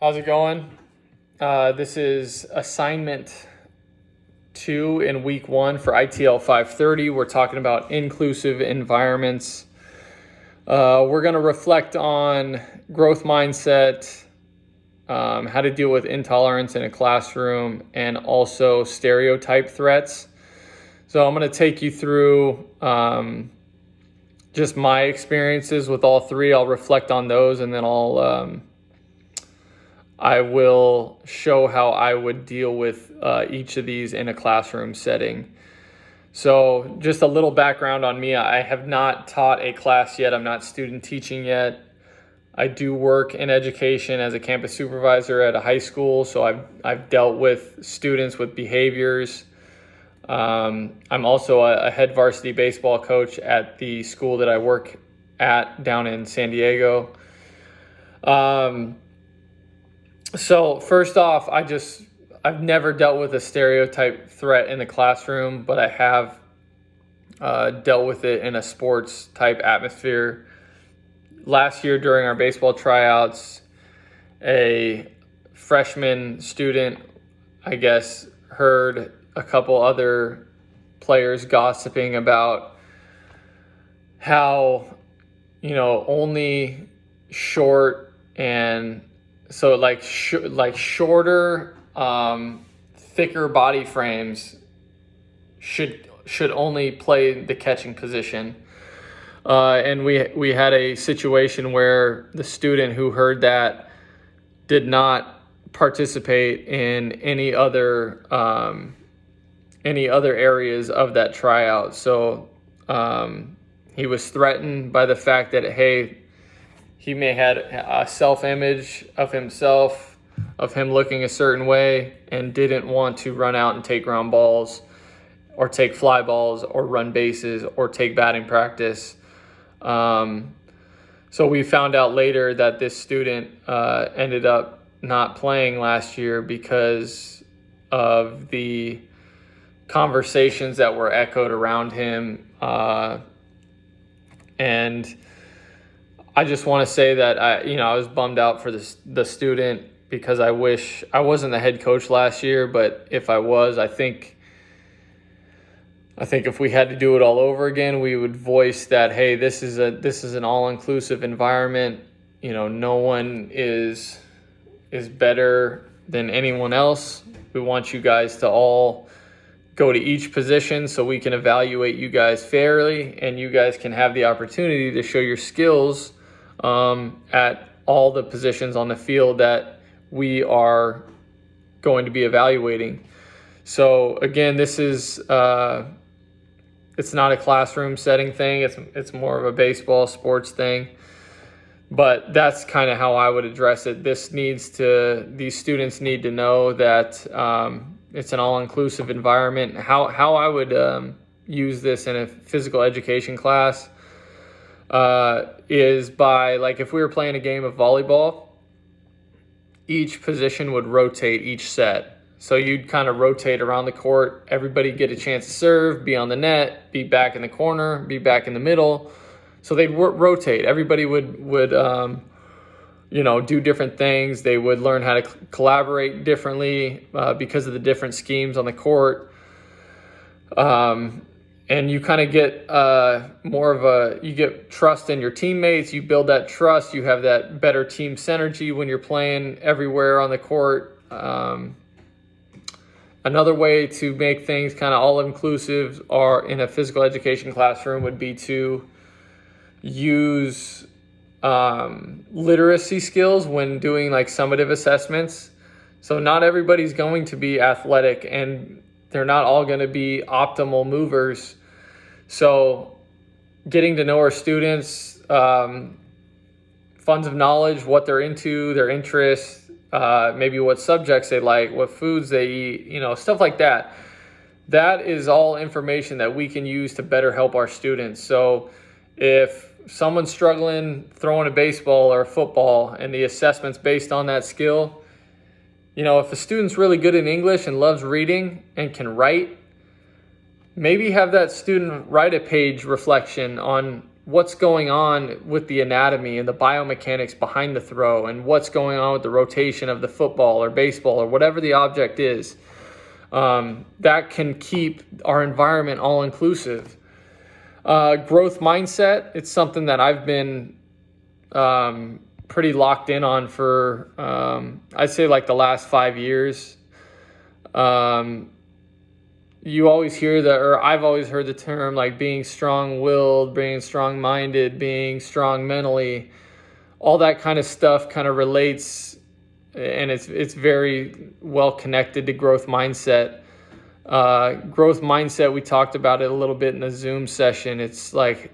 How's it going? This is assignment 2 in week 1 for ITL 530. We're talking about inclusive environments. We're going to reflect on growth mindset, how to deal with intolerance in a classroom, and also stereotype threats. So I'm going to take you through just my experiences with all three. I'll reflect on those, and then I will show how I would deal with each of these in a classroom setting. So just a little background on me. I have not taught a class yet. I'm not student teaching yet. I do work in education as a campus supervisor at a high school, so I've dealt with students with behaviors. I'm also a head varsity baseball coach at the school that I work at down in San Diego. So first off, I've never dealt with a stereotype threat in the classroom, but I have dealt with it in a sports type atmosphere. Last year during our baseball tryouts, a freshman student, I guess, heard a couple other players gossiping about how, only short and so shorter, thicker body frames should only play the catching position. And we had a situation where the student who heard that did not participate in any other areas of that tryout. So he was threatened by the fact that, hey, he may have a self-image of himself, of him looking a certain way, and didn't want to run out and take ground balls or take fly balls or run bases or take batting practice. So we found out later that this student ended up not playing last year because of the conversations that were echoed around him. And I just want to say that I was bummed out for the student, because I wish I wasn't the head coach last year, but if I was, I think if we had to do it all over again, we would voice that, hey, this is an all-inclusive environment. No one is better than anyone else. We want you guys to all go to each position so we can evaluate you guys fairly, and you guys can have the opportunity to show your skills at all the positions on the field that we are going to be evaluating. So again, this is it's not a classroom setting thing. It's more of a baseball sports thing. But that's kind of how I would address it. These students need to know that it's an all-inclusive environment. How I would use this in a physical education class is by, like, if we were playing a game of volleyball, each position would rotate each set. So you'd kind of rotate around the court. Everybody get a chance to serve, be on the net, be back in the corner, be back in the middle. So they'd rotate. Everybody would do different things. They would learn how to collaborate differently because of the different schemes on the court. And you kind of get you get trust in your teammates. You build that trust. You have that better team synergy when you're playing everywhere on the court. Another way to make things kind of all-inclusive or in a physical education classroom would be to use literacy skills when doing like summative assessments. So not everybody's going to be athletic, and they're not all going to be optimal movers. So getting to know our students, funds of knowledge, what they're into, their interests, maybe what subjects they like, what foods they eat, stuff like that. That is all information that we can use to better help our students. So if someone's struggling throwing a baseball or a football and the assessment's based on that skill, if a student's really good in English and loves reading and can write, maybe have that student write a page reflection on what's going on with the anatomy and the biomechanics behind the throw, and what's going on with the rotation of the football or baseball or whatever the object is. That can keep our environment all inclusive. Growth mindset, it's something that I've been pretty locked in on for, I'd say like the last 5 years. You always hear or I've always heard the term like being strong-willed, being strong-minded, being strong mentally. All that kind of stuff kind of relates, and it's very well connected to growth mindset. Growth mindset, we talked about it a little bit in the Zoom session. It's like,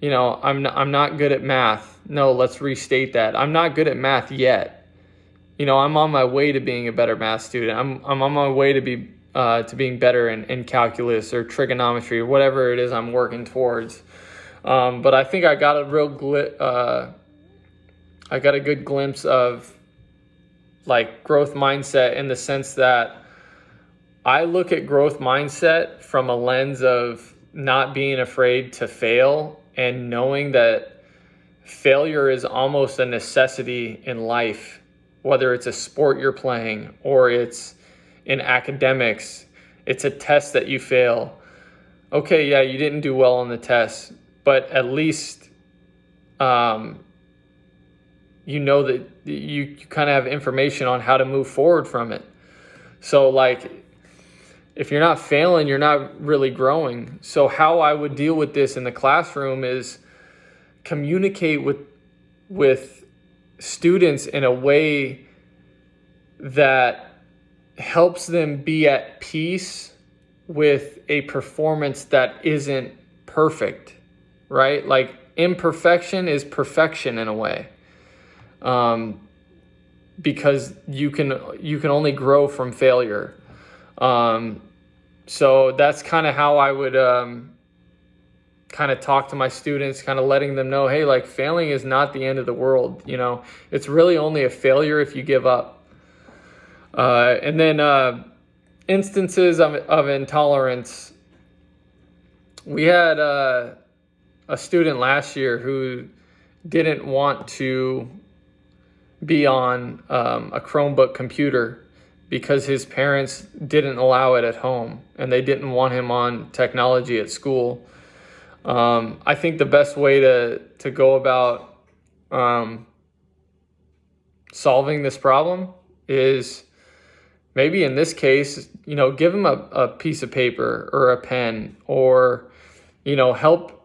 I'm not good at math. No, let's restate that. I'm not good at math yet. I'm on my way to being a better math student. I'm on my way to being better in calculus or trigonometry or whatever it is I'm working towards. But I think I got a good glimpse of like growth mindset in the sense that I look at growth mindset from a lens of not being afraid to fail and knowing that failure is almost a necessity in life, whether it's a sport you're playing or it's in academics. It's a test that you fail. Okay, yeah, you didn't do well on the test, but at least that you kind of have information on how to move forward from it. So like, if you're not failing, you're not really growing. So how I would deal with this in the classroom is communicate with students in a way that helps them be at peace with a performance that isn't perfect, right? Like imperfection is perfection in a way, because you can only grow from failure. So that's kind of how I would kind of talk to my students, kind of letting them know, hey, like failing is not the end of the world. It's really only a failure if you give up. And then instances of intolerance. We had a student last year who didn't want to be on a Chromebook computer because his parents didn't allow it at home and they didn't want him on technology at school. I think the best way to go about solving this problem is maybe in this case, give him a piece of paper or a pen, or, help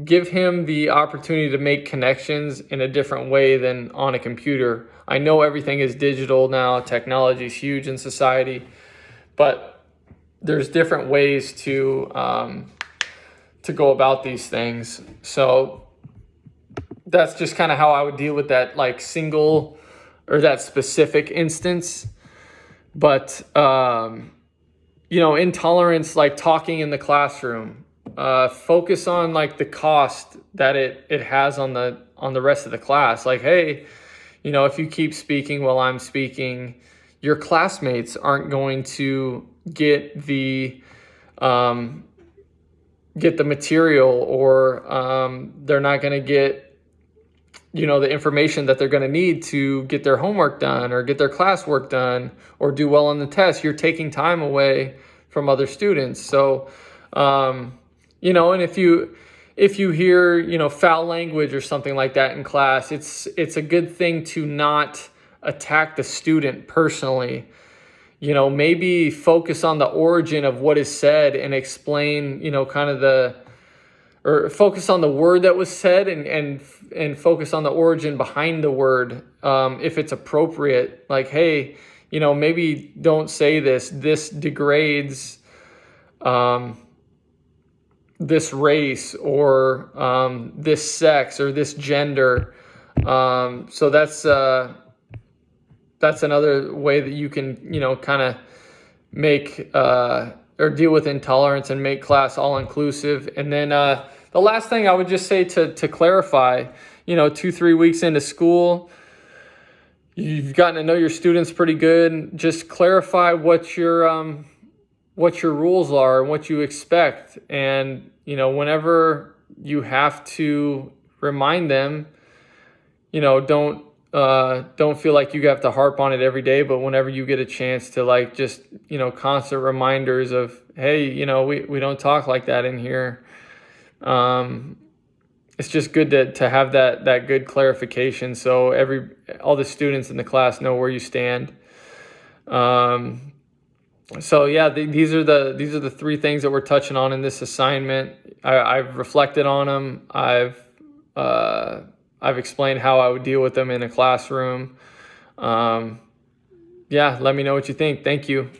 give him the opportunity to make connections in a different way than on a computer. I know everything is digital now. Technology is huge in society, but there's different ways to go about these things. So that's just kind of how I would deal with that, like single or that specific instance. But, intolerance, like talking in the classroom, focus on like the cost that it has on the rest of the class. Like, hey, if you keep speaking while I'm speaking, your classmates aren't going to get the material, or they're not going to get the information that they're going to need to get their homework done or get their classwork done or do well on the test. You're taking time away from other students. So and if you hear foul language or something like that in class, it's a good thing to not attack the student personally. Maybe focus on the origin of what is said and explain, or focus on the word that was said and focus on the origin behind the word. If it's appropriate, like, hey, maybe don't say this. This degrades this race or this sex or this gender. So that's another way that you can, kind of make or deal with intolerance and make class all inclusive. And then the last thing I would just say to clarify, 2-3 weeks into school, you've gotten to know your students pretty good. Just clarify what your rules are and what you expect. And, whenever you have to remind them, don't feel like you have to harp on it every day, but whenever you get a chance to, like, just, constant reminders of, hey, we don't talk like that in here. It's just good to have that good clarification, so all the students in the class know where you stand. So yeah, these are the three things that we're touching on in this assignment. I've reflected on them. I've explained how I would deal with them in a classroom. Yeah, let me know what you think. Thank you.